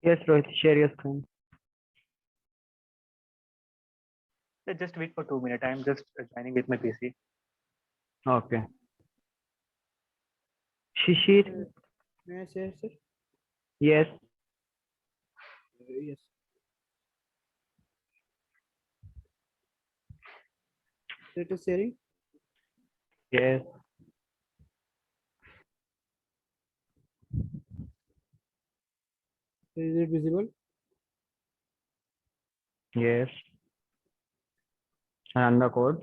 Yes, Rohit, share your screen. Just wait for 2 minutes. I'm just joining with my PC. Okay. Shishir, May I share, sir? yes. Yes. It is sharing. Yes. Is it visible? Yes. Run the code.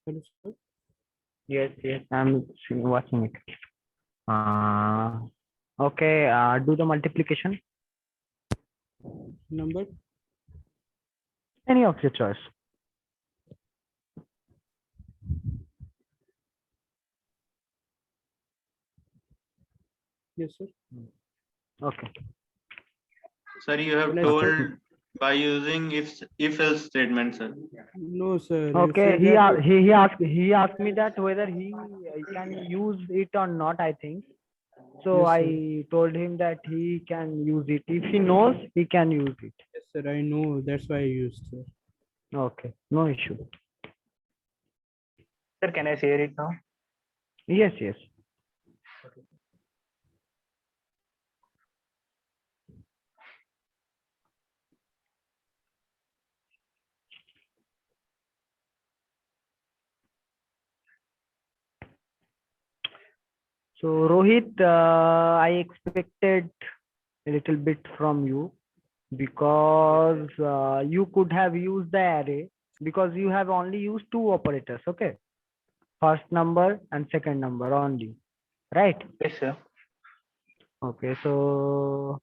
Hello, sir. Yes, yes. Watching it. Okay. Do the multiplication. Number. Any of your choice. Yes, sir. Okay. Sir, you have Can I told start? by using if else statement, sir. No, sir. You Okay. said He that asked me that whether he can use it or not. I think so. Yes, sir. I told him that he can use it if he knows he can use it. Yes, sir. I know. That's why I used, sir. Okay. No issue. Sir, can I share it now? Yes, yes. So Rohit, I expected a little bit from you because you could have used the array because you have only used two operators. Okay, first number and second number only, right? Yes, sir. Okay, so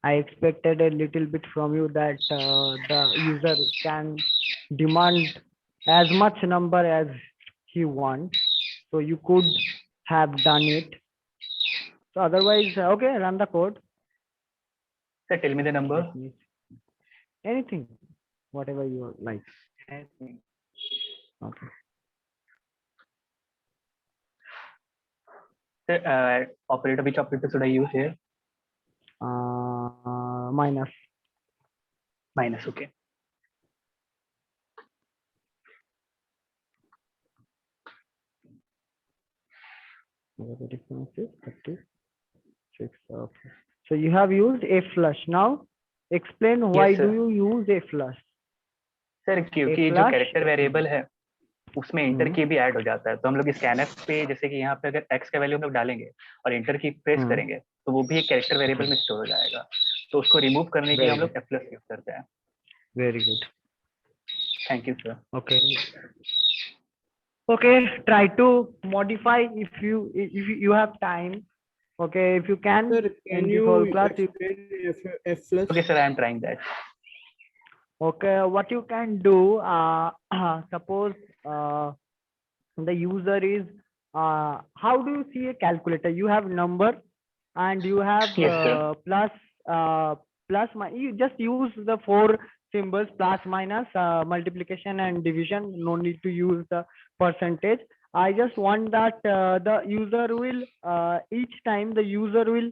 I expected a little bit from you that the user can demand as much number as he wants. So you could have done it. So otherwise, okay, run the code. Sir, tell me the number. Let me see. Anything, whatever you like. Okay. Sir, operator, which operator should I use here? Minus. Minus, okay. What the difference is? 36. Okay. So you have used a flush. Now explain why Yes, do sir. you use a flush? Sir क्योंकि जो flush? Character variable है उसमें inter की भी add हो जाता है, तो हम लोग स्कैनफ पे जैसे कि यहाँ पे अगर एक्स का वैल्यू हम लोग डालेंगे और इंटर की प्रेस करेंगे तो वो भी एक कैरेक्टर वेरिएबल में स्टोर हो जाएगा, तो उसको रिमूव करने के लिए हम लोग एफ प्लस यूज करते हैं. Very good. Thank you sir. Okay. Okay. Try to modify if you have time. Okay, if you can. Sir, can in this you whole class, explain F plus? Okay, sir, I am trying that. Okay, what you can do, suppose the user is, how do you see a calculator? You have number and you have Yes, sir. you just use the four symbols plus minus, multiplication and division. No need to use the percentage. I just want that the user will each time the user will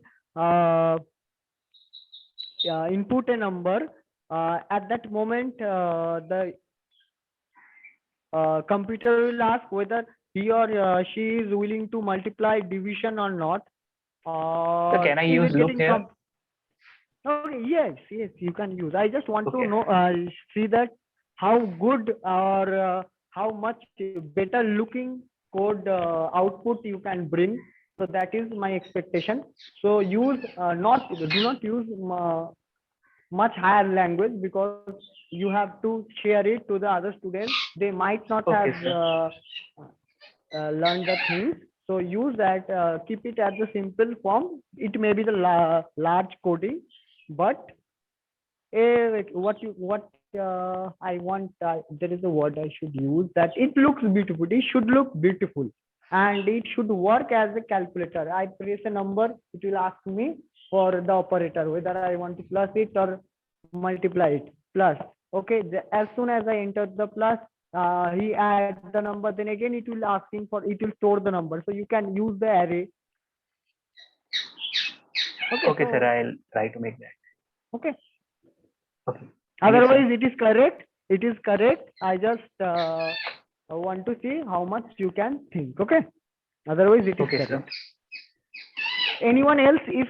input a number. At that moment, the computer will ask whether he or she is willing to multiply division or not. So can I Is use it loop getting here? Okay, yes, yes, you can use. I just want to Okay. know, see that how good or how much better looking code output you can bring. So that is my expectation. So use do not use much higher language because you have to share it to the other students. They might not Okay, have sir. learned the things. So use that, keep it at the simple form. It may be the large coding, but what I want, there is a word I should use, that it looks beautiful. It should look beautiful and it should work as a calculator. I press a number, it will ask me for the operator whether I want to plus it or multiply it. Plus, okay, as soon as I enter the plus, he adds the number, then again it will asking for, it will store the number. So you can use the array. Okay, Okay, sir. so I'll try to make that. okay. Okay. Thank you, sir. Otherwise, it is correct. It is correct. I just want to see how much you can think. Okay. Otherwise, it is Okay, sir. correct. Anyone else, if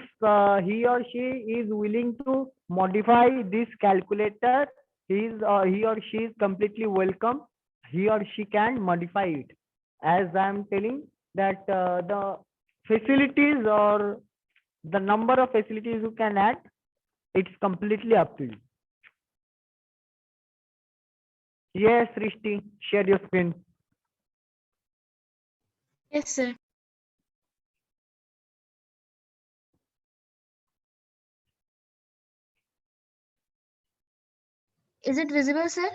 he or she is willing to modify this calculator, he or she is completely welcome. He or she can modify it. As I am telling that the facilities or the number of facilities you can add, it's completely up to you. Yes, Rishti, share your screen. Yes, sir. Is it visible, sir?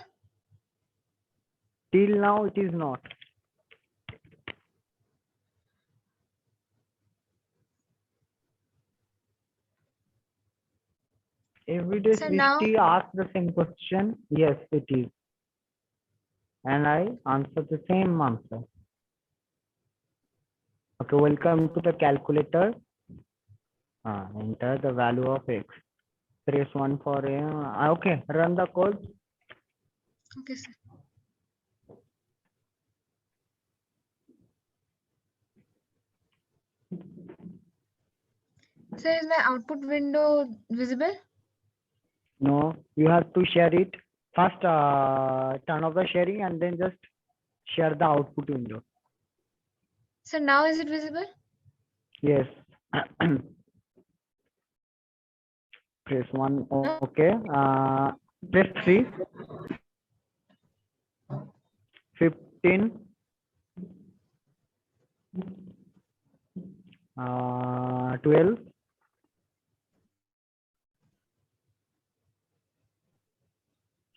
Till now, it is not. Every day, So now- Srishti asks the same question. Yes, it is. And I answer the same answer. Okay, welcome to the calculator. Enter the value of x. Press 1 for a. Okay, run the code. Okay, sir. Sir, is my output window visible? No, you have to share it. First, turn off the sharing and then just share the output window. So now is it visible? Yes. Press 1. Okay. Press 3. 15. 12.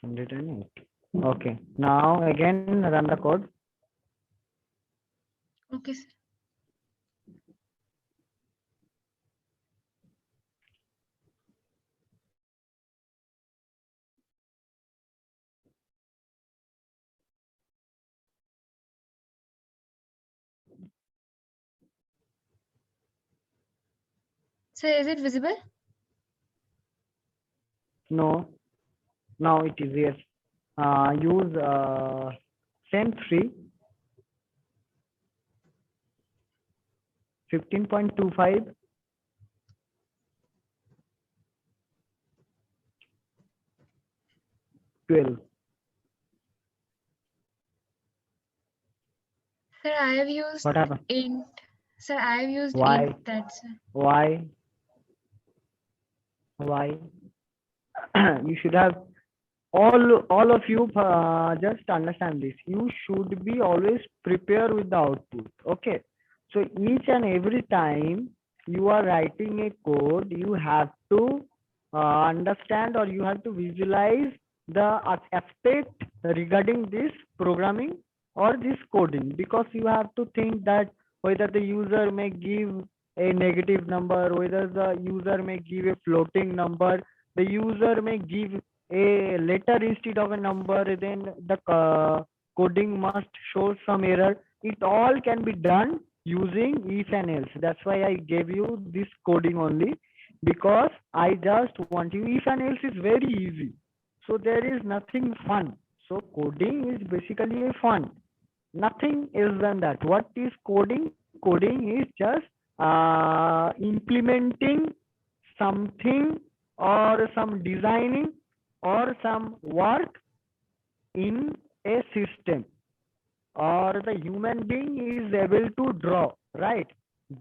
108. Okay. Now again run the code. Okay, sir. Sir, is it visible? No. Now it is yes. Use same 3. 15.25. 12. Sir, I have used What happened? int. Sir, I have used Why? int. That's Why? Why? You should have all of you just understand this. You should be always prepare with the output. Okay. So each and every time you are writing a code, you have to understand or you have to visualize the aspect regarding this programming or this coding, because you have to think that whether the user may give a negative number, whether the user may give a floating number, the user may give a letter instead of a number, then the coding must show some error. It all can be done using if and else. That's why I gave you this coding only, because I just want you. If and else is very easy, so there is nothing fun. So coding is basically a fun, nothing else than that. What is coding? Coding is just implementing something or some designing or some work in a system, or the human being is able to draw, right?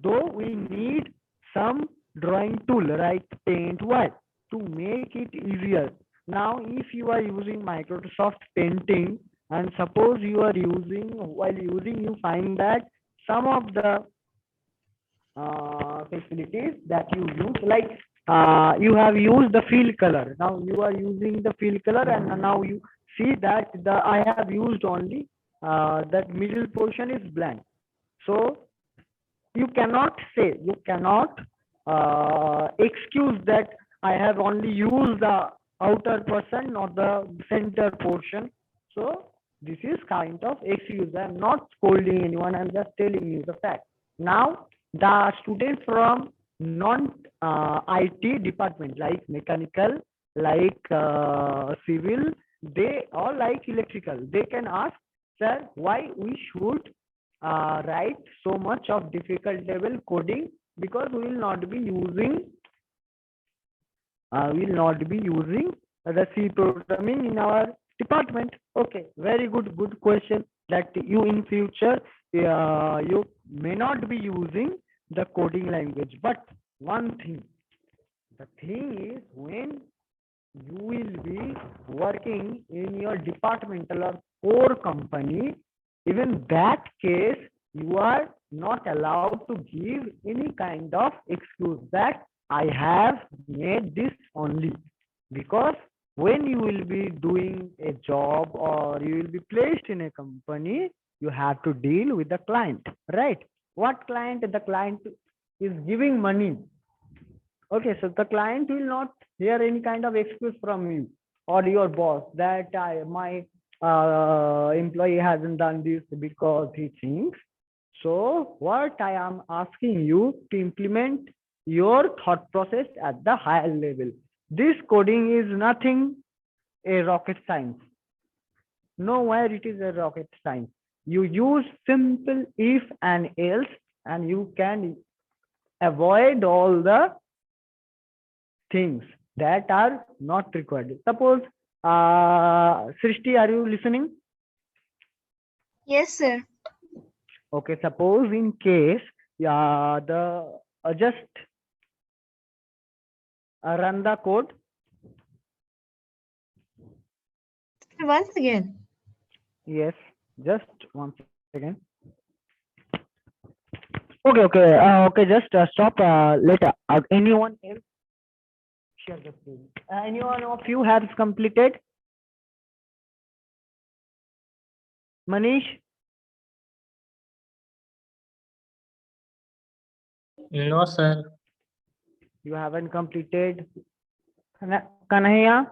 Though we need some drawing tool, right? Paint, what? To make it easier. Now, if you are using Microsoft Painting, and suppose you are using, while using, you find that some of the facilities that you use, like you have used the fill color. Now you are using the fill color, and now you see that I have used only that middle portion is blank. So you cannot say, you cannot excuse that I have only used the outer portion, not the center portion. So This is kind of excuse. I'm not scolding anyone. I'm just telling you the fact. Now, the students from non-IT department, like mechanical, like civil, they all like electrical. They can ask, sir, why we should write so much of difficult level coding, because we will not be using the C programming in our department. Okay, very good question. That you in future you may not be using the coding language, but one thing, the thing is, when you will be working in your departmental or core company, even that case, you are not allowed to give any kind of excuse that I have made this only. Because when you will be doing a job or you will be placed in a company, you have to deal with the client, right? What client? The client is giving money. Okay, so the client will not hear any kind of excuse from you or your boss that my employee hasn't done this because he thinks. So what I am asking you to implement your thought process at the higher level. This coding is nothing a rocket science. Nowhere it is a rocket science. You use simple if and else, and you can avoid all the things that are not required. Suppose, Srishti, are you listening? Yes, sir. Okay, suppose in case the just run the code. Once again. Yes, just one second. Okay, just stop later. Anyone else? Share the screen. Anyone of you has completed? Manish? No, sir. You haven't completed. Kanhaiya?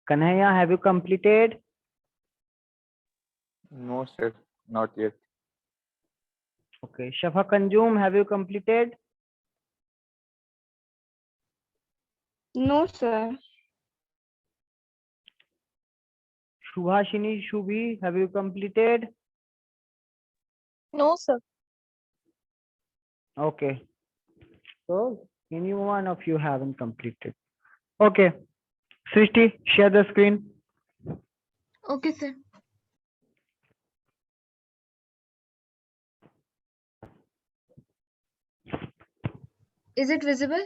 Kanhaiya, have you completed? No, sir, not yet. Okay. Shafa Kanjum, have you completed? No, sir. Shubhashini Shubhi, have you completed? No, sir. Okay. So any one of you haven't completed. Okay. Srishti, share the screen. Okay, sir. Is it visible?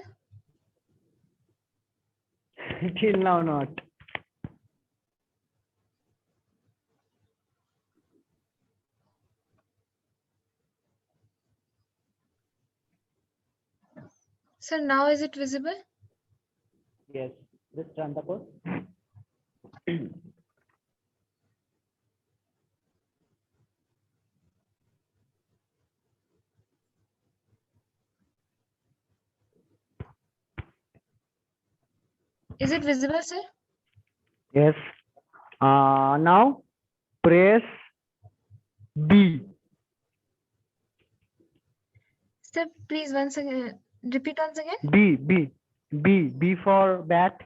Till now not. Sir, now is it visible? Yes. Just run the code. Is it visible, sir? Yes. Now press B. Sir, please once again, repeat once again. B for bat.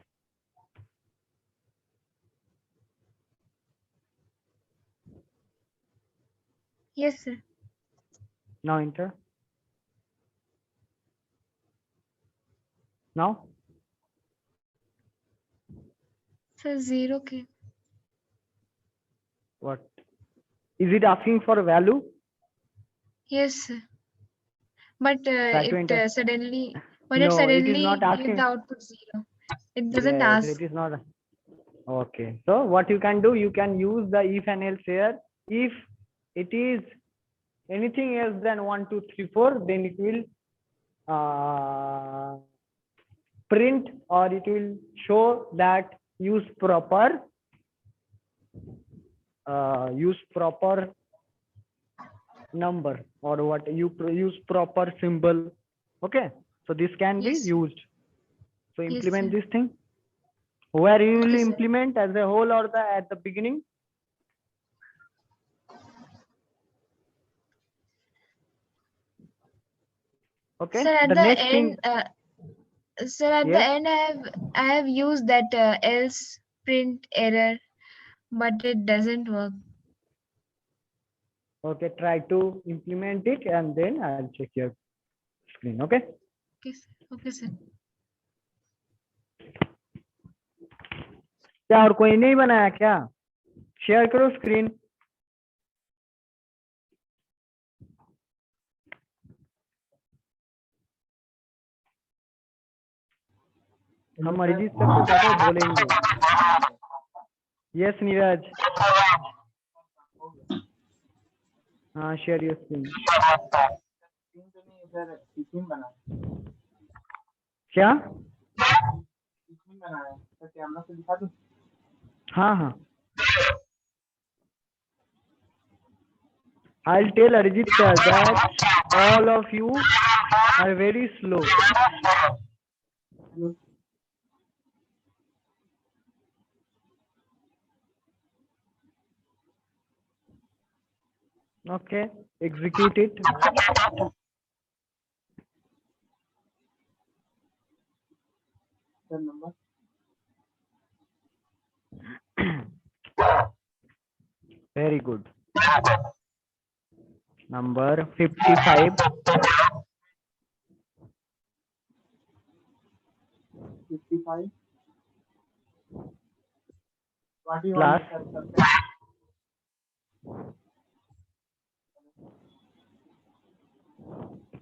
Yes, sir. Now enter. Now Sir, 0 K. what? Is it asking for a value? Yes, sir. But Try to enter. it suddenly, but No, it it is suddenly not give asking. the output 0. It doesn't Yes, ask. it is not. Okay. So what you can do, you can use the if and else here. If it is anything else than 1, 2, 3, 4, then it will print, or it will show that use proper number, or what you use proper symbol. Okay, so this can be Yes. used. So Yes, implement sir. this thing. Where you will Okay, sir. implement, as a whole or at the beginning? Okay. Sir, at The the next end, thing. sir, at the Yes. end, I have used that else print error, but it doesn't work. Okay. Try to implement it, and then I'll check your screen. Okay. Okay, sir. Okay, sir. क्या और कोई नहीं बनाया क्या? Share करो screen. हम Arijit sir को जाकर बोलेंगे. यस नीरज. हाँ शेयर योर स्क्रीन. क्या? हाँ हाँ. I'll tell Arijit sir that all of you are very slow. Okay, execute it. Very good. Number 55 plus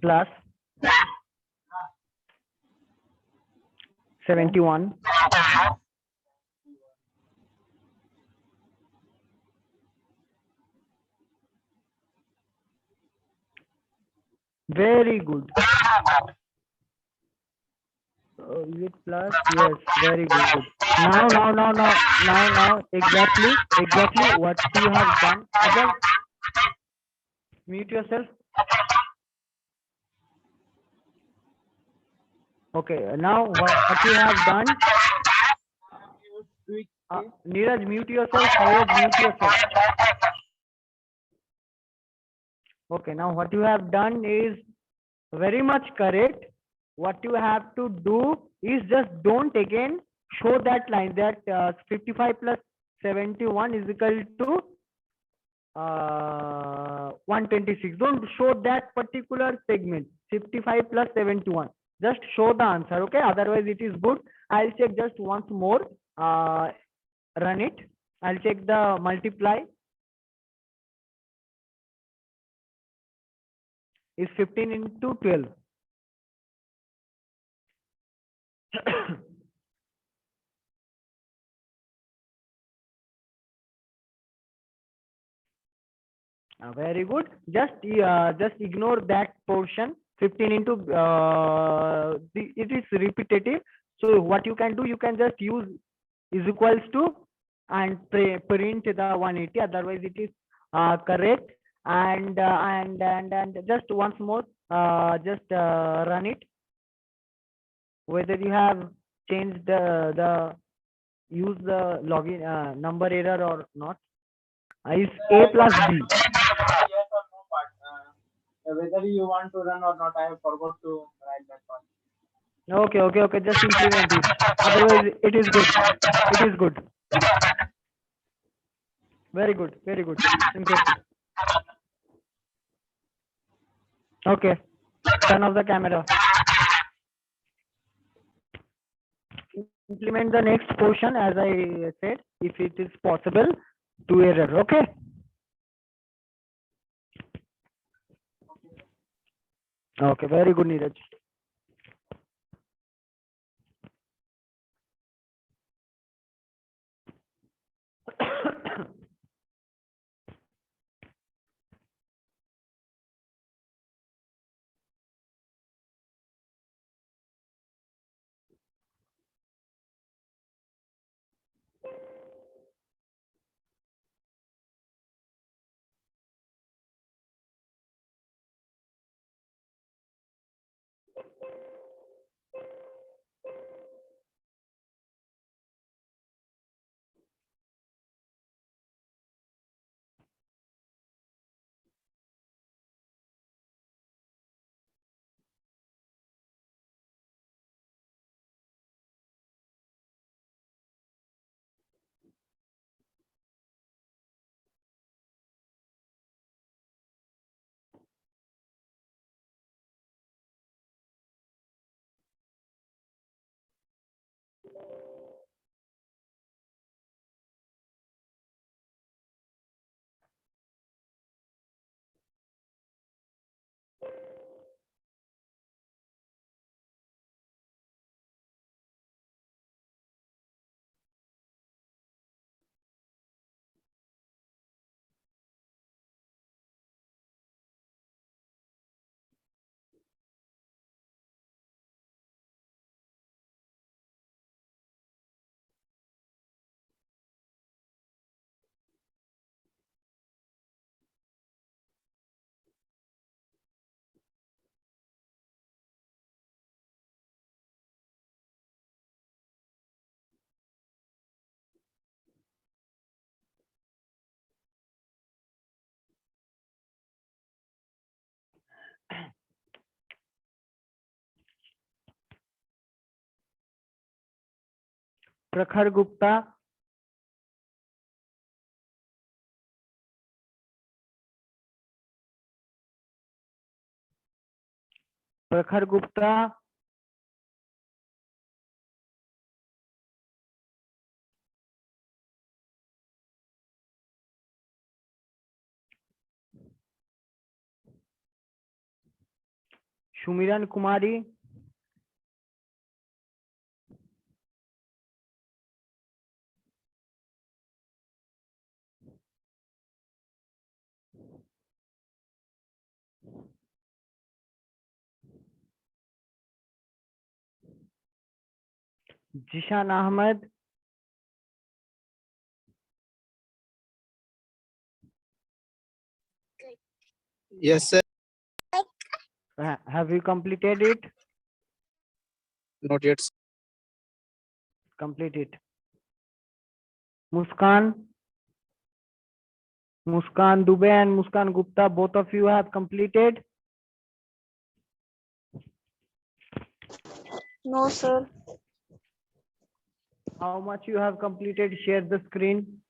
plus 71 very good. Is it plus? Yes, very good. Now, exactly what you have done. Ajay, mute yourself. Okay, now what you have done. Neeraj, mute yourself. Neeraj, mute yourself. Okay, now what you have done is very much correct. What you have to do is just don't again show that line that 55 plus 71 is equal to 126. Don't show that particular segment 55 plus 71. Just show the answer. Okay, otherwise it is good. I'll check just once more. Run it. I'll check the multiply. Is 15 into 12. Very good. Just ignore that portion. 15 into it is repetitive. So what you can do, you can just use is equals to and print the 180. Otherwise, it is correct. And just once more, just run it. Whether you have changed the use the login number error or not. Is A plus B. Whether you want to run or not, I have forgot to write that part. Okay. Just implement it. Otherwise, it is good. It is good. Very good. Impressive. Okay. Turn off the camera. Implement the next portion as I said, if it is possible, to error. Okay. Okay. Very good, Neeraj. प्रखर गुप्ता, प्रखर गुप्ता, सुमिरन कुमारी, Zeeshan Ahmad, Yes, sir. have you completed it? Not yet. Complete it. Muskan, Muskan Dubey and Muskan Gupta, both of you have completed. No, sir. How much you have completed? Share the screen.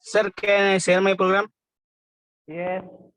Sir, can I share my program? Yes.